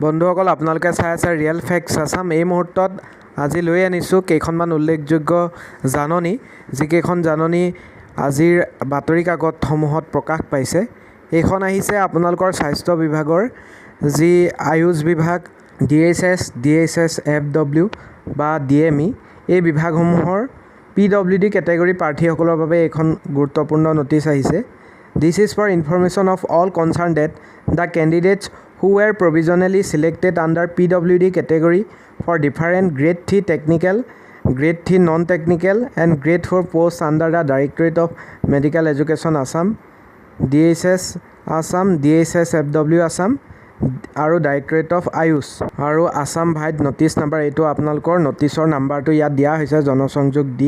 বন্ধুসকল আপোনালোকে চাই আছে ৰিয়েল ফেক্টছ আছাম। এই মুহূৰ্তত আজি লৈ আনিছোঁ কেইখনমান উল্লেখযোগ্য জাননী, যিকেইখন জাননী আজিৰ বাতৰি কাকতসমূহত প্ৰকাশ পাইছে। এইখন আহিছে আপোনালোকৰ স্বাস্থ্য বিভাগৰ, যি আয়ুষ বিভাগ, DHS, FW বা DME, এই বিভাগসমূহৰ PWD কেটেগৰী প্ৰাৰ্থীসকলৰ বাবে এইখন গুৰুত্বপূৰ্ণ নটিচ আহিছে। This is for information of all concerned that the candidates who were provisionally selected under PWD category for different Grade 3 technical, Grade 3 non-technical and Grade 4 posts under the Directorate of Medical Education Assam, DHS Assam, DHS FW Assam আৰু Directorate of Ayush আৰু Assam Bhait notice number, এইটো আপোনালোকৰ নটিচৰ নাম্বাৰটো ইয়াত দিয়া হৈছে, জনসংযোগ D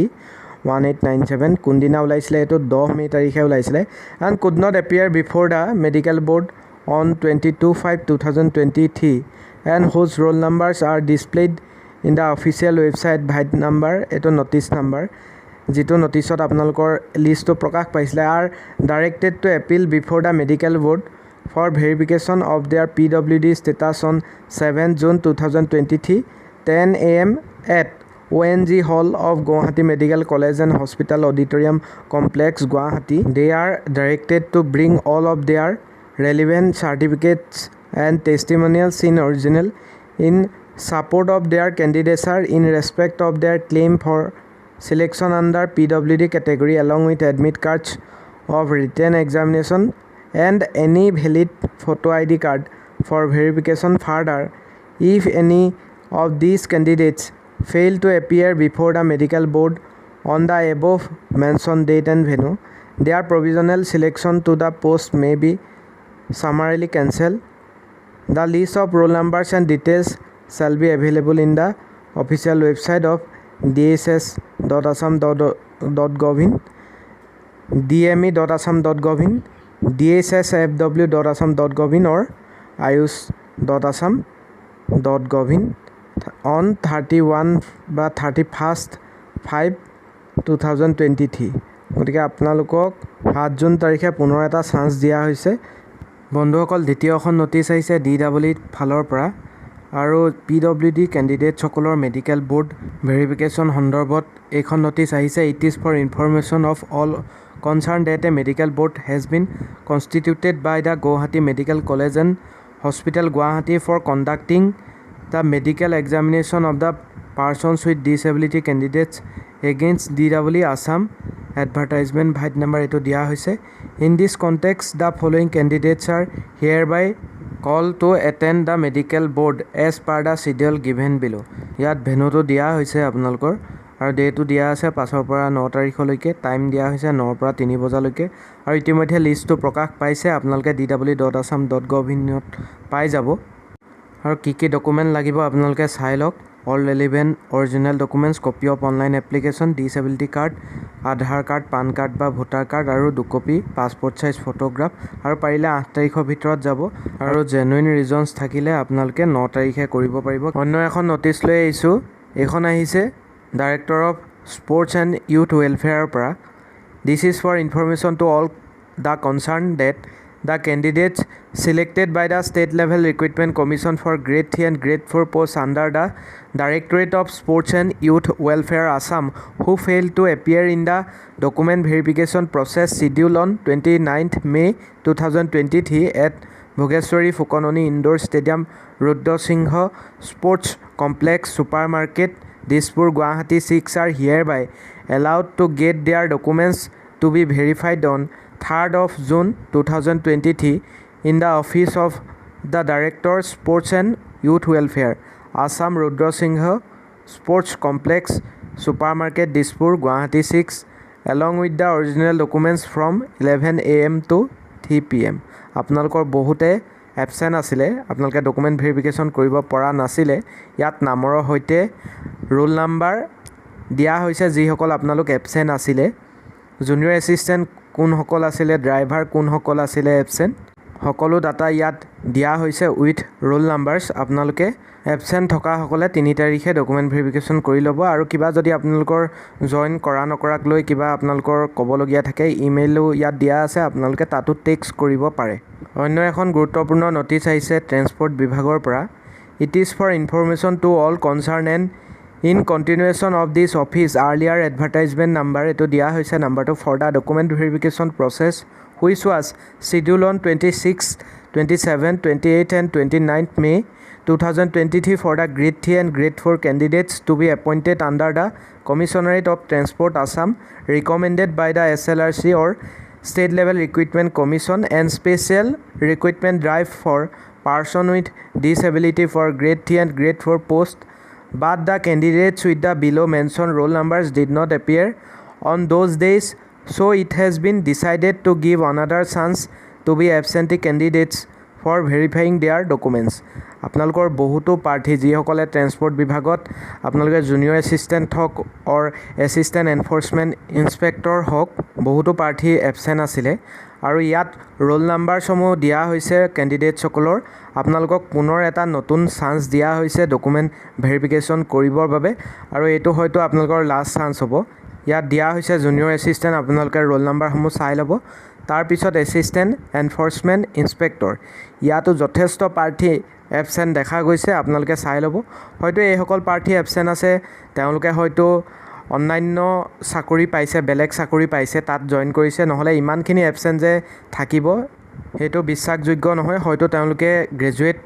1897। কোনদিনা ওলাইছিলে? এইটো 10 মে তাৰিখে ওলাইছিলে। and could not appear before the medical board on 22/5/2023 and whose roll numbers are displayed in the official website Bhait number, এইটো নটিচ নাম্বাৰ, যিটো নটিচত আপোনালোকৰ লিষ্টটো প্ৰকাশ পাইছিলে, are directed to appeal before the medical board for verification of their PWD status on 7 June 2023 10 AM at ONG Hall of Guwahati Medical College and Hospital Auditorium Complex, Guwahati. They are directed to bring all of their relevant certificates and testimonials in original in support of their candidature in respect of their claim for selection under PWD category, along with admit cards of written examination and any valid photo ID card for verification. Further, if any of these candidates fail to appear before the medical board on the above mentioned date and venue, their provisional selection to the post may be summarily cancelled. The list of roll numbers and details shall be available in the official website of dhs.assam.gov.in, dme.assam.gov.in, dhsfw.assam.gov.in or ayush.assam.gov.in on 31/5/2023। গতিকে আপোনালোকক 7 June তাৰিখে পুনৰ এটা chance দিয়া হৈছে। বন্ধুসকল, দ্বিতীয়খন notice আহিছে DEE ফালৰ পৰা, আৰু PWD কেণ্ডিডেটসকলৰ মেডিকেল বোৰ্ড ভেৰিফিকেশ্যন সন্দৰ্ভত এইখন নটিচ আহিছে। It is for information of all concerned that a medical board has been constituted by the Guwahati Medical College and Hospital, Guwahati for conducting the medical examination of the persons with disability candidates against DEE Assam, advertisement Bhait number, এইটো দিয়া হৈছে। In this context, the following candidates are hereby called to attend the medical board as per the schedule given below। ইয়াত ভেনুটো দিয়া হৈছে আপোনালোকৰ, আৰু ডেটো দিয়া আছে 5 পৰা 9 তাৰিখলৈকে, টাইম দিয়া হৈছে 9 পৰা 3 বজালৈকে, আৰু ইতিমধ্যে লিষ্টটো প্ৰকাশ পাইছে, আপোনালোকে dw.assam.gov.in পাই যাব। আৰু কি কি ডকুমেণ্ট লাগিব আপোনালোকে চাই লওক। All relevant original documents, copy of online application, disability card, Aadhaar card, PAN card বা ভোটাৰ কাৰ্ড, আৰু 2 কপি পাছপৰ্ট চাইজ ফটোগ্ৰাফ, আৰু পাৰিলে 8 তাৰিখৰ ভিতৰত যাব, আৰু জেনুইন ৰিজনছ থাকিলে আপোনালোকে 9 তাৰিখে কৰিব পাৰিব। অন্য এখন নটিচ লৈ আহিছোঁ। এইখন আহিছে director of sports and youth ৱেলফেয়াৰৰ পৰা। This is for information to all the concerned that the candidates selected by the State Level Recruitment Commission for Grade 3 and Grade 4 posts under the Directorate of Sports and Youth Welfare Assam who failed to appear in the document verification process scheduled on 29th May 2023 at Bhogeshwari Fukononi Indoor Stadium, Rudra Singha Sports Complex, Supermarket, Dispur, Guwahati 6 are hereby allowed to get their documents to be verified on 3rd of June 2023 in the office of the Director Sports and Youth Welfare, Assam, Rudra Singha Sports Complex, Supermarket, Dispur, Guwahati 6, along with the original documents from 11 AM to 3 PM। আপোনালোকৰ বহুতে absent আছিলে, আপোনালোকে document verification কৰিব পৰা নাছিলে। ইয়াত নামৰ সৈতে ৰোল নাম্বাৰ দিয়া হৈছে যিসকল আপোনালোক এবচেণ্ট আছিলে, জুনিয়ৰ এছিষ্টেণ্ট কোনসকল আছিলে, ড্ৰাইভাৰ কোনসকল আছিলে এবচেণ্ট, সকলো ডাটা ইয়াত দিয়া হৈছে উইথ ৰোল নাম্বাৰছ। আপোনালোকে এবচেণ্ট থকাসকলে 3 তাৰিখে ডকুমেণ্ট ভেৰিফিকেশ্যন কৰি ল'ব। আৰু কিবা যদি আপোনালোকৰ জইন কৰা নকৰাক লৈ কিবা আপোনালোকৰ ক'বলগীয়া থাকে, ইমেইলো ইয়াত দিয়া আছে, আপোনালোকে তাতো টেক্সট কৰিব পাৰে। অন্য এখন গুৰুত্বপূৰ্ণ নটিচ আহিছে ট্ৰেন্সপৰ্ট বিভাগৰ পৰা। It is for information to all concerned and in continuation of this office earlier advertisement number etu dia hoise number to for the document verification process which was scheduled on 26, 27, 28 and 29th May 2023 for the grade 3 and grade 4 candidates to be appointed under the Commissionerate of Transport Assam recommended by the SLRC or State Level Recruitment Commission and Special Recruitment Drive for person with disability for grade 3 and grade 4 post, but the candidates with the below mentioned roll numbers did not appear on those days, so it has been decided to give another chance to be absentee candidates for verifying their documents. আপোনালোকৰ বহুতো প্ৰাৰ্থী যিসকলে transport বিভাগত আপোনালোকে junior assistant হওক অৰ assistant enforcement inspector হওক বহুতো প্ৰাৰ্থী এবচেণ্ট আছিলে আৰু ইয়াত ৰোল নাম্বাৰসমূহ দিয়া হৈছে কেণ্ডিডেটসকলৰ আপোনালোকক পুনৰ এটা নতুন চান্স দিয়া হৈছে ডকুমেণ্ট ভেৰিফিকেশ্যন কৰিবৰ বাবে আৰু এইটো হয়তো আপোনালোকৰ লাষ্ট চান্স হ'ব ইয়াত দিয়া হৈছে জুনিয়ৰ এছিষ্টেণ্ট আপোনালোকে ৰোল নাম্বাৰসমূহ চাই ল'ব তাৰপিছত এছিষ্টেণ্ট এনফৰ্চমেণ্ট ইনস্পেক্টৰ ইয়াতো যথেষ্ট প্ৰাৰ্থী এবচেণ্ট দেখা গৈছে আপোনালোকে চাই ল'ব হয়তো এইসকল প্ৰাৰ্থী এবচেণ্ট আছে তেওঁলোকে হয়তো অন্যান্য চাকৰি পাইছে বেলেগ চাকৰি পাইছে তাত জইন কৰিছে নহ'লে ইমানখিনি এবচেণ্ট যে থাকিব সেইটো বিশ্বাসযোগ্য নহয় হয়তো তেওঁলোকে গ্ৰেজুৱেট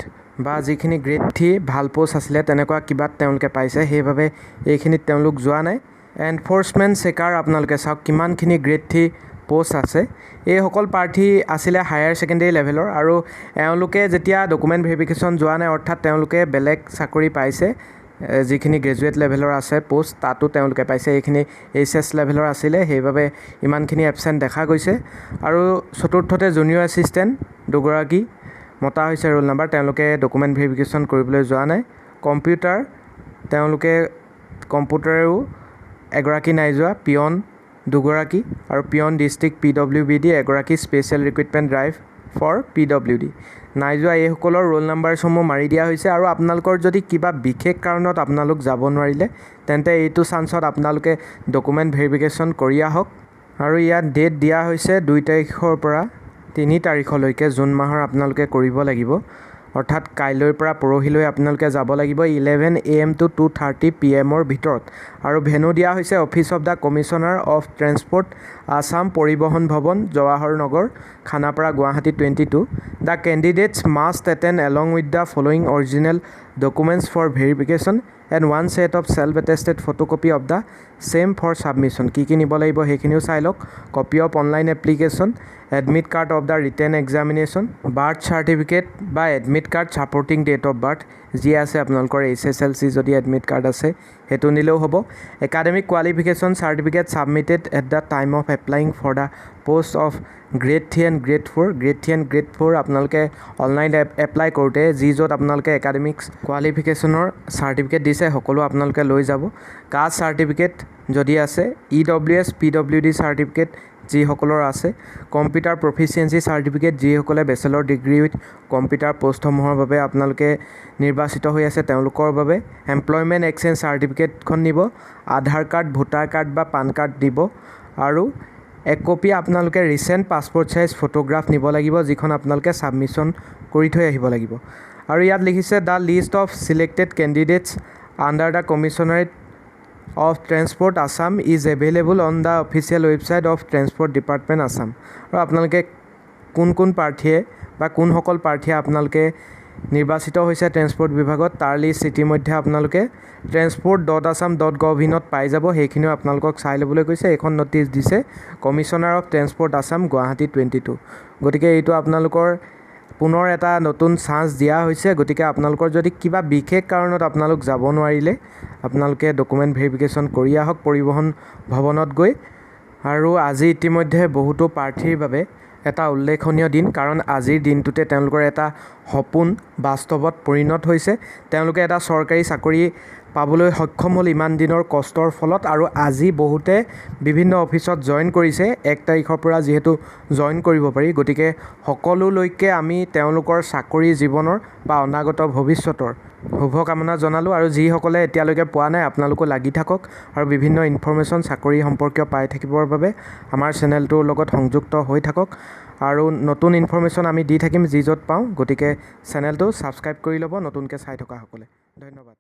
বা যিখিনি গ্ৰেড 3 ভাল পোষ্ট আছিলে তেনেকুৱা কিবাত তেওঁলোকে পাইছে সেইবাবে এইখিনিত তেওঁলোক যোৱা নাই এনফৰ্চমেণ্ট চেকাৰ আপোনালোকে চাওক কিমানখিনি গ্ৰেড 3 পোষ্ট আছে এইসকল প্ৰাৰ্থী আছিলে হায়াৰ ছেকেণ্ডেৰী লেভেলৰ আৰু এওঁলোকে যেতিয়া ডকুমেণ্ট ভেৰিফিকেশ্যন যোৱা নাই অৰ্থাৎ তেওঁলোকে বেলেগ চাকৰি পাইছে যিখিনি গ্ৰেজুৱেট লেভেলৰ আছে পোষ্ট তাতো তেওঁলোকে পাইছে এইখিনি এইচএছ লেভেলৰ আছিলে সেইবাবে ইমানখিনি এবচেণ্ট দেখা গৈছে আৰু চতুৰ্থতে জুনিয়ৰ এছিষ্টেণ্ট দুগৰাকী মতা হৈছে ৰোল নাম্বাৰ তেওঁলোকে ডকুমেণ্ট ভেৰিফিকেশ্যন কৰিবলৈ যোৱা নাই কম্পিউটাৰ তেওঁলোকে কম্পিউটাৰেও এগৰাকী নাই যোৱা পিয়ন দুগৰাকী আৰু পিয়ন ডিষ্ট্ৰিক্ট PWBD এগৰাকী special recruitment drive for PWD নাই যোৱা এইসকলৰ ৰোল নাম্বাৰসমূহ মাৰি দিয়া হৈছে আৰু আপোনালোকৰ যদি কিবা বিশেষ কাৰণত আপোনালোক যাব নোৱাৰিলে তেন্তে এইটো চান্সত আপোনালোকে ডকুমেণ্ট ভেৰিফিকেশ্যন কৰি আহক আৰু ইয়াত ডেট দিয়া হৈছে 2 তাৰিখৰ পৰা 3 তাৰিখলৈকে জুন মাহৰ আপোনালোকে কৰিব লাগিব অৰ্থাৎ কাইলৈৰ পৰা পৰহিলৈ আপোনালোকে যাব লাগিব 11 AM to 2:30 PM ভিতৰত আৰু ভেনু দিয়া হৈছে office of the commissioner of transport Assam Paribahan Bhawan Jawahar Nagar Khanapara Guwahati 22 the candidates must attend along with the following original documents for verification and one set of self attested photocopy of the same for submission কি নিব লাগিব সেইখিনিও চাই লওক copy of online application admit card of the written examination birth certificate বা admit card supporting date of birth যি আছে আপোনালোকৰ HSLC যদি এডমিট কাৰ্ড আছে সেইটো নিলেও হ'ব academic qualification certificate submitted at the time of applying for the post of grade 3 and grade 4 grade 3 and grade 4 আপোনালোকে অনলাইন এপ্লাই কৰোঁতে যি য'ত আপোনালোকে একাডেমিক্স কোৱালিফিকেশ্যনৰ চাৰ্টিফিকেট দিছে সকলো আপোনালোকে লৈ যাব কাষ্ট চাৰ্টিফিকেট যদি আছে EWS PWD চাৰ্টিফিকেট যিসকলৰ আছে কম্পিউটাৰ প্ৰফিচিয়েঞ্চি চাৰ্টিফিকেট যিসকলে বেচেলৰ ডিগ্ৰী উইথ কম্পিউটাৰ পোষ্টসমূহৰ বাবে আপোনালোকে নিৰ্বাচিত হৈ আছে তেওঁলোকৰ বাবে এমপ্লয়মেণ্ট এক্সচেঞ্জ চাৰ্টিফিকেটখন নিব আধাৰ কাৰ্ড ভোটাৰ কাৰ্ড বা পান কাৰ্ড দিব আৰু এক কপি আপোনালোকে ৰিচেণ্ট পাছপৰ্ট চাইজ ফটোগ্ৰাফ নিব লাগিব যিখন আপোনালোকে ছাবমিশ্যন কৰি থৈ আহিব লাগিব আৰু ইয়াত লিখিছে the list of selected candidates under the commissionerate of Transport Assam is available on the official website of Transport Department Assam আৰু আপোনালোকে কোন প্ৰাৰ্থীয়ে বা কোনসকল প্ৰাৰ্থীয়ে আপোনালোকে নিৰ্বাচিত হৈছে ট্ৰেন্সপৰ্ট বিভাগত তাৰ লিষ্ট ইতিমধ্যে আপোনালোকে transport.assam.gov ত পাই যাব সেইখিনিও আপোনালোকক চাই ল'বলৈ কৈছে এখন নটিচ দিছে commissioner of transport Assam Guwahati 22 গতিকে এইটো আপোনালোকৰ পুনৰ এটা নতুন চান্স দিয়া হৈছে গতিকে আপোনালোকৰ যদি কিবা বিশেষ কাৰণত আপোনালোক যাব নোৱাৰিলে আপোনালোকে ডকুমেণ্ট ভেৰিফিকেশ্যন কৰি আহক পৰিবহণ ভৱনত গৈ আৰু আজি ইতিমধ্যে বহুতো প্ৰাৰ্থীৰ বাবে এটা উল্লেখনীয় দিন কাৰণ আজিৰ দিনটোতে তেওঁলোকৰ এটা সপোন বাস্তৱত পৰিণত হৈছে তেওঁলোকে এটা চৰকাৰী চাকৰি পাবলৈ সক্ষম হ'ল ইমান দিনৰ কষ্টৰ ফলত আৰু আজি বহুতে বিভিন্ন অফিচত জইন কৰিছে 1 তাৰিখৰ পৰা যিহেতু জইন কৰিব পাৰি গতিকে সকলোলৈকে আমি তেওঁলোকৰ চাকৰি জীৱনৰ বা অনাগত ভৱিষ্যতৰ শুভকামনা জনালোঁ আৰু যিসকলে এতিয়ালৈকে পোৱা নাই আপোনালোকো লাগি থাকক আৰু বিভিন্ন ইনফৰমেশ্যন চাকৰি সম্পৰ্কীয় পাই থাকিবৰ বাবে আমাৰ চেনেলটোৰ লগত সংযুক্ত হৈ থাকক আৰু নতুন ইনফৰমেশ্যন আমি দি থাকিম যি য'ত পাওঁ, গতিকে চেনেলটো ছাবস্ক্ৰাইব কৰি ল'ব নতুনকৈ চাই থকাসকলে। ধন্যবাদ।